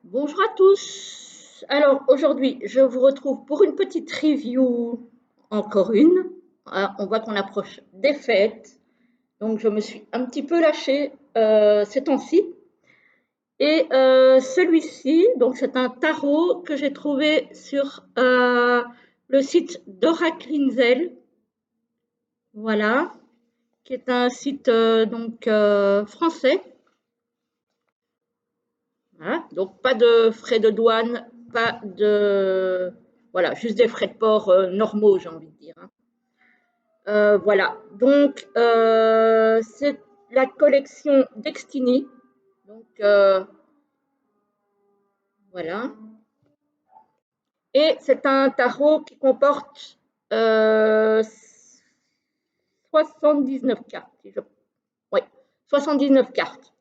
Bonjour à tous. Alors aujourd'hui, je vous retrouve pour une petite review, encore une. On voit qu'on approche des fêtes, donc je me suis un petit peu lâchée ces temps-ci. Et celui-ci, donc c'est un tarot que j'ai trouvé sur le site d'Oracle Inzel, voilà, qui est un site français. Voilà, donc pas de frais de douane, pas de... Voilà, juste des frais de port normaux, j'ai envie de dire, hein. Voilà, donc c'est la collection Destiny. Donc voilà. Et c'est un tarot qui comporte 79 cartes. Oui, 79 cartes.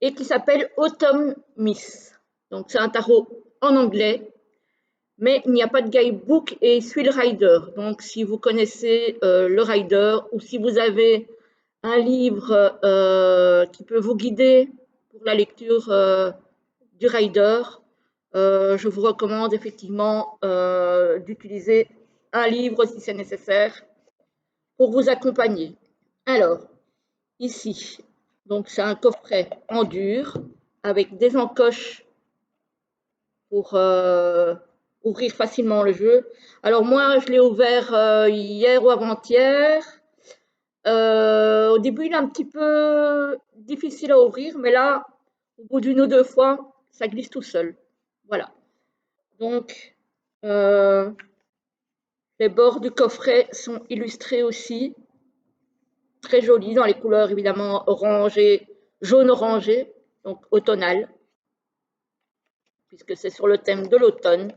Et qui s'appelle Autumn Miss. Donc c'est un tarot en anglais. Mais il n'y a pas de guidebook et il suit le rider. Donc, si vous connaissez le rider ou si vous avez un livre qui peut vous guider pour la lecture du rider, je vous recommande effectivement d'utiliser un livre si c'est nécessaire pour vous accompagner. Alors, ici, donc c'est un coffret en dur avec des encoches pour ouvrir facilement le jeu. Alors moi, je l'ai ouvert hier ou avant-hier. Au début, il est un petit peu difficile à ouvrir, mais là, au bout d'une ou deux fois, ça glisse tout seul. Voilà. Donc, euh, les bords du coffret sont illustrés aussi, très jolis, dans les couleurs évidemment orangé, jaune orangé, donc automnal, puisque c'est sur le thème de l'automne.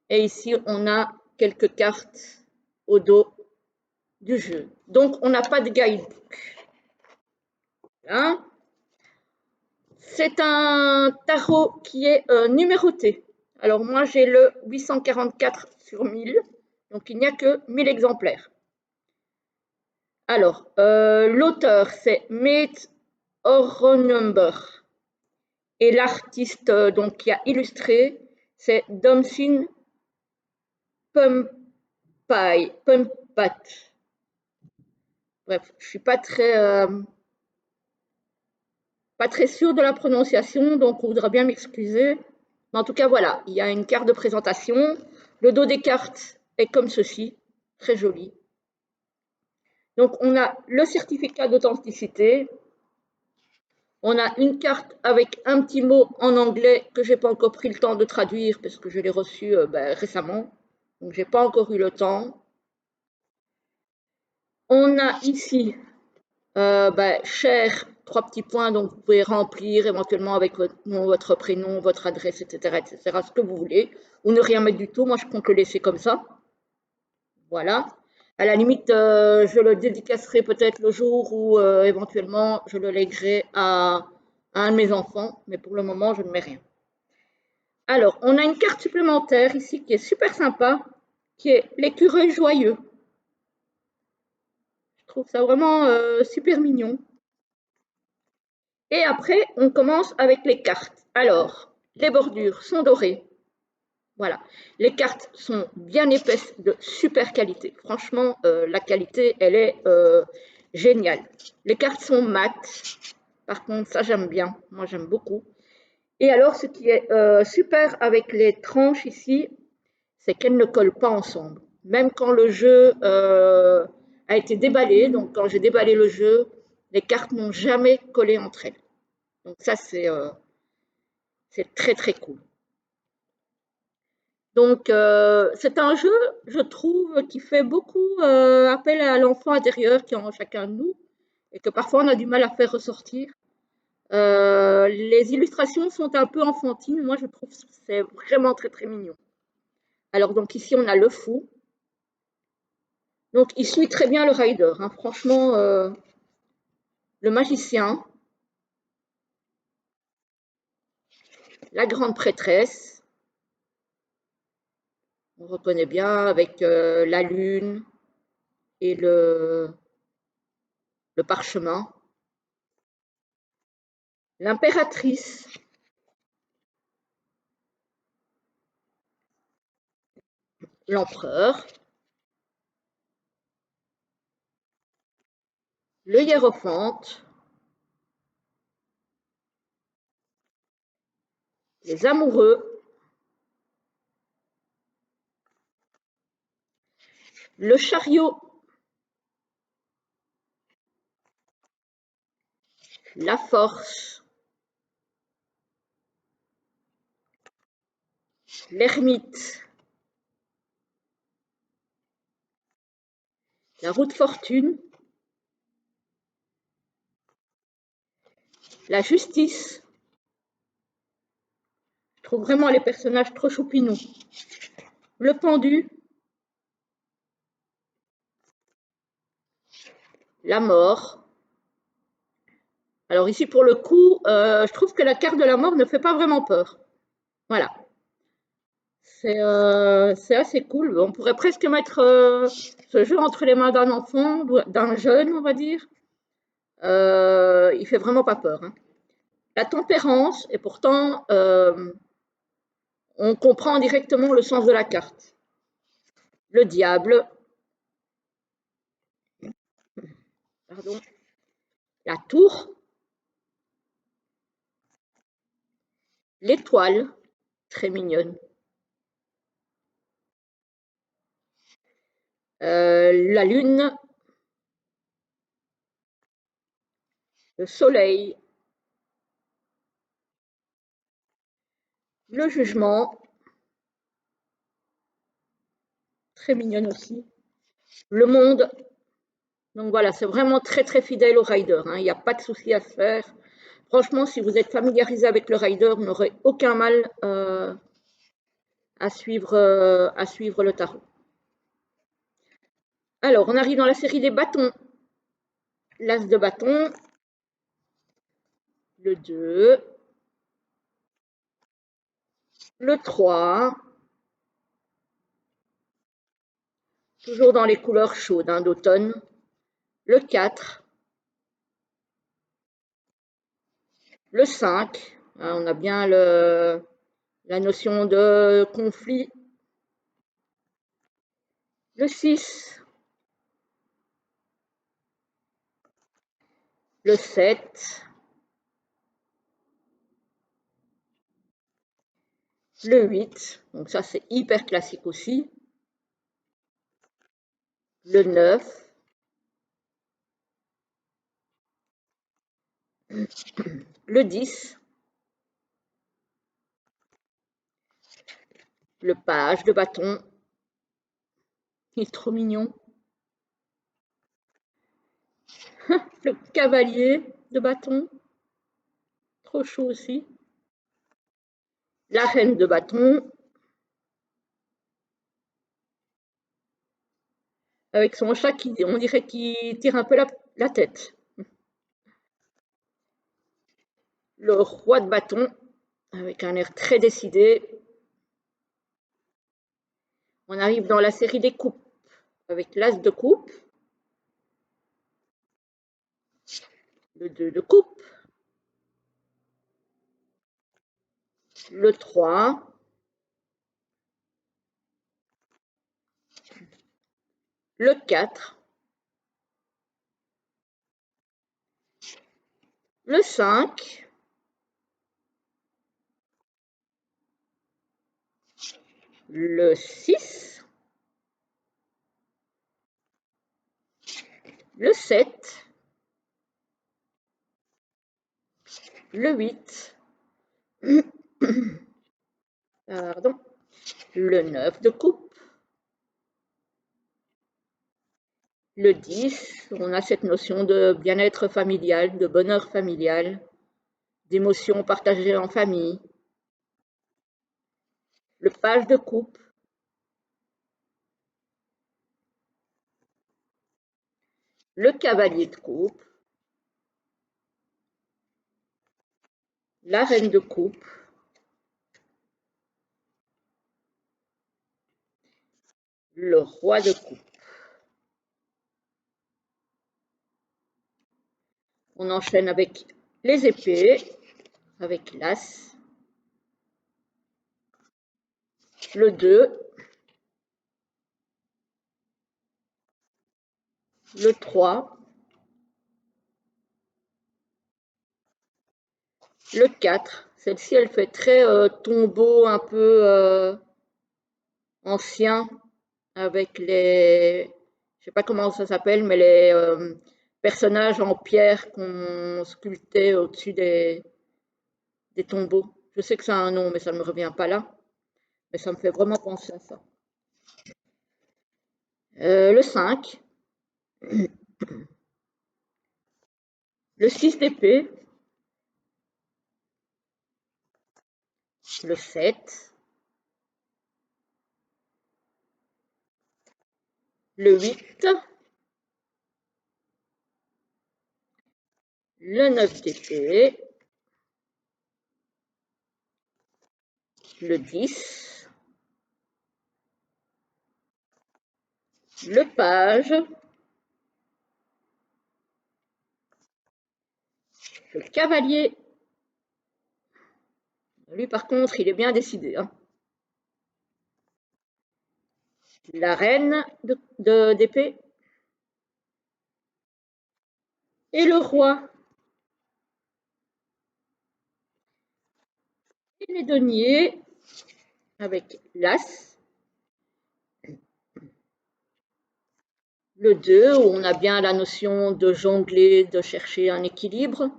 Et ici, on a quelques cartes au dos du jeu. Donc, on n'a pas de guidebook. Hein. C'est un tarot qui est numéroté. Alors, moi, j'ai le 844 sur 1000. Donc, il n'y a que 1000 exemplaires. Alors, l'auteur, c'est Mate Oronumber. Et l'artiste donc, qui a illustré, c'est Domsin Pumpat. Bref, je ne suis pas très sûre de la prononciation, donc on voudra bien m'excuser. Mais en tout cas, voilà, il y a une carte de présentation. Le dos des cartes est comme ceci, très joli. Donc on a le certificat d'authenticité. On a une carte avec un petit mot en anglais que je n'ai pas encore pris le temps de traduire parce que je l'ai reçu récemment. Donc je n'ai pas encore eu le temps. On a ici cher, trois petits points, donc vous pouvez remplir éventuellement avec votre nom, votre prénom, votre adresse, etc., ce que vous voulez, ou ne rien mettre du tout. Moi, je compte le laisser comme ça. Voilà. À la limite, je le dédicacerai peut-être le jour où éventuellement je le lèguerai à un de mes enfants, mais pour le moment, je ne mets rien. Alors, on a une carte supplémentaire ici qui est super sympa, qui est l'écureuil joyeux. Je trouve ça vraiment super mignon. Et après, on commence avec les cartes. Alors, les bordures sont dorées. Voilà. Les cartes sont bien épaisses, de super qualité. Franchement, la qualité, elle est géniale. Les cartes sont mates. Par contre, ça, j'aime bien. Moi, j'aime beaucoup. Et alors, ce qui est super avec les tranches ici, c'est qu'elles ne collent pas ensemble. Même quand le jeu a été déballé, donc quand j'ai déballé le jeu, les cartes n'ont jamais collé entre elles. Donc ça, c'est très très cool. Donc c'est un jeu, je trouve, qui fait beaucoup appel à l'enfant intérieur qui est en chacun de nous et que parfois on a du mal à faire ressortir. Les illustrations sont un peu enfantines, moi je trouve que c'est vraiment très très mignon. Alors donc ici on a le fou. Donc il suit très bien le rider, hein. Franchement, le magicien, la grande prêtresse, on reconnaît bien avec la lune et le parchemin. L'impératrice, l'empereur, le hiérophante, les amoureux, le chariot, la force, l'ermite, la roue de fortune, la justice. Je trouve vraiment les personnages trop choupinous. Le pendu, la mort. Alors ici, pour le coup, je trouve que la carte de la mort ne fait pas vraiment peur. Voilà. C'est assez cool. On pourrait presque mettre ce jeu entre les mains d'un enfant, d'un jeune, on va dire. Il fait vraiment pas peur, hein. La tempérance, et pourtant, on comprend directement le sens de la carte. Le diable, pardon, la tour, l'étoile, très mignonne, la lune, le soleil, le jugement, très mignonne aussi, le monde. Donc voilà, c'est vraiment très très fidèle au rider, hein. Il n'y a pas de souci à se faire. Franchement, si vous êtes familiarisé avec le rider, vous n'aurez aucun mal à suivre le tarot. Alors, on arrive dans la série des bâtons. L'as de bâton, le 2, le 3, toujours dans les couleurs chaudes, hein, d'automne, le 4, le 5, hein, on a bien la notion de conflit, le 6, le 7, le 8, donc ça c'est hyper classique aussi, le 9, le 10, le page de bâton, il est trop mignon, le cavalier de bâton, trop chaud aussi, la reine de bâton, avec son chat qui, on dirait qu'il tire un peu la tête. Le roi de bâton, avec un air très décidé. On arrive dans la série des coupes, avec l'as de coupe, le 2 de coupe, le 3, le 4, le 5, le 6, le 7, le 8, pardon, le 9 de coupe, le 10, on a cette notion de bien-être familial, de bonheur familial, d'émotions partagées en famille, le page de coupe, le cavalier de coupe, la reine de coupe, le roi de coupe. On enchaîne avec les épées, avec l'as, le 2, le 3, le 4. Celle-ci, elle fait très tombeau un peu ancien avec les, je sais pas comment ça s'appelle, mais les personnages en pierre qu'on sculptait au-dessus des tombeaux. Je sais que ça a un nom, mais ça ne me revient pas là. Mais ça me fait vraiment penser à ça. Le 5, le 6 d'épée, le 7, le 8, le 9 d'épée, le 10, le page, le cavalier. Lui, par contre, il est bien décidé, hein. La reine d'épée et le roi. Et les deniers avec l'as, le 2, où on a bien la notion de jongler, de chercher un équilibre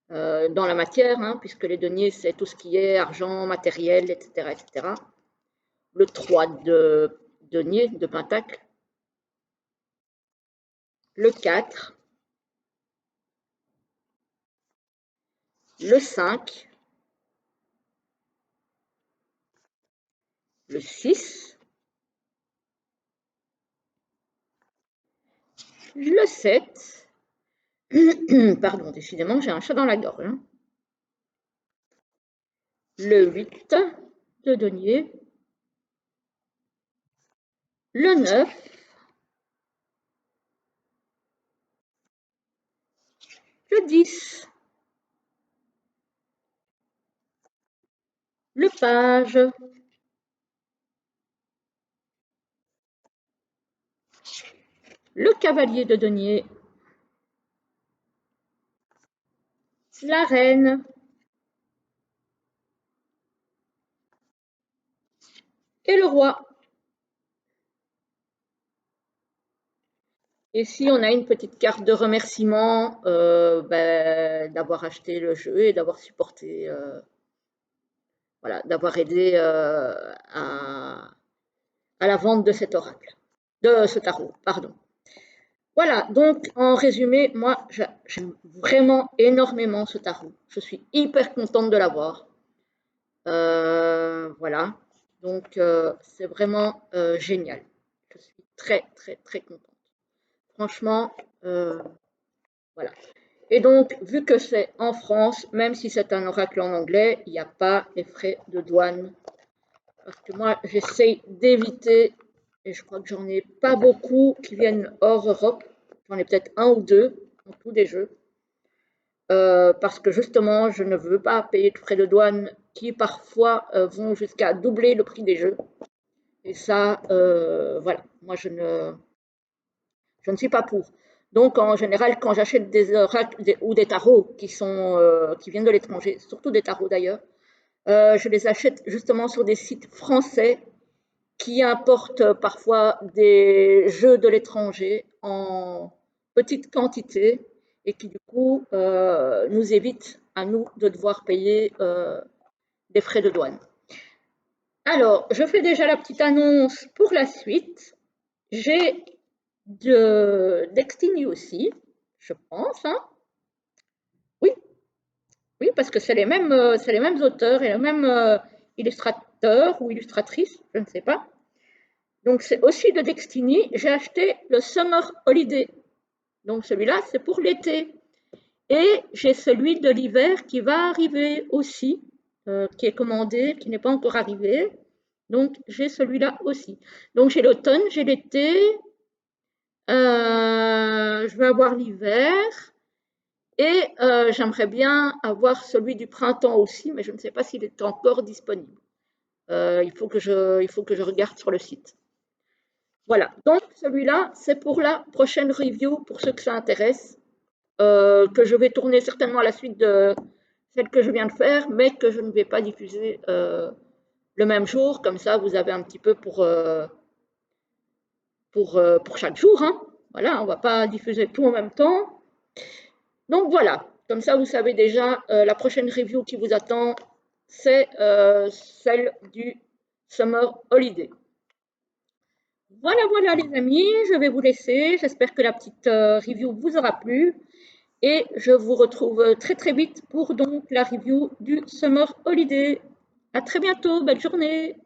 dans la matière, hein, puisque les deniers, c'est tout ce qui est argent, matériel, etc. etc. Le 3 de denier, de pentacle. Le 4, le 5, le 6, le 7, pardon, décidément, j'ai un chat dans la gorge, hein. Le 8 de denier, le 9, le 10, le page, le cavalier de denier, la reine, et le roi. Et si on a une petite carte de remerciement d'avoir acheté le jeu et d'avoir supporté, voilà, d'avoir aidé à la vente de cet oracle, de ce tarot, pardon. Voilà, donc en résumé, moi j'aime vraiment énormément ce tarot. Je suis hyper contente de l'avoir. Voilà, donc c'est vraiment génial. Je suis très très très contente. Franchement, voilà. Et donc, vu que c'est en France, même si c'est un oracle en anglais, il n'y a pas les frais de douane. Parce que moi, j'essaye d'éviter, et je crois que j'en ai pas beaucoup qui viennent hors Europe. J'en ai peut-être un ou deux en tous des jeux. Parce que justement, je ne veux pas payer de frais de douane qui parfois vont jusqu'à doubler le prix des jeux. Et ça, voilà, moi je ne suis pas pour. Donc en général, quand j'achète des oracles ou des tarots qui viennent de l'étranger, surtout des tarots d'ailleurs, je les achète justement sur des sites français qui importent parfois des jeux de l'étranger en petite quantité et qui du coup nous évitent à nous de devoir payer des frais de douane. Alors, je fais déjà la petite annonce pour la suite. J'ai Destiny aussi, je pense, hein. Oui, oui, parce que c'est les mêmes auteurs et les mêmes illustrateurs ou illustratrices, je ne sais pas. Donc c'est aussi de Destiny. J'ai acheté le Summer Holiday. Donc celui-là, c'est pour l'été. Et j'ai celui de l'hiver qui va arriver aussi, qui est commandé, qui n'est pas encore arrivé. Donc j'ai celui-là aussi. Donc j'ai l'automne, j'ai l'été, je vais avoir l'hiver. Et j'aimerais bien avoir celui du printemps aussi, mais je ne sais pas s'il est encore disponible. Il faut que je regarde sur le site. Voilà, donc celui-là, c'est pour la prochaine review, pour ceux que ça intéresse, que je vais tourner certainement à la suite de celle que je viens de faire, mais que je ne vais pas diffuser le même jour. Comme ça, vous avez un petit peu pour chaque jour. Hein. Voilà, on ne va pas diffuser tout en même temps. Donc voilà, comme ça, vous savez déjà, la prochaine review qui vous attend, c'est celle du Summer Holiday. Voilà, voilà les amis, je vais vous laisser. J'espère que la petite review vous aura plu. Et je vous retrouve très très vite pour donc la review du Summer Holiday. À très bientôt, belle journée.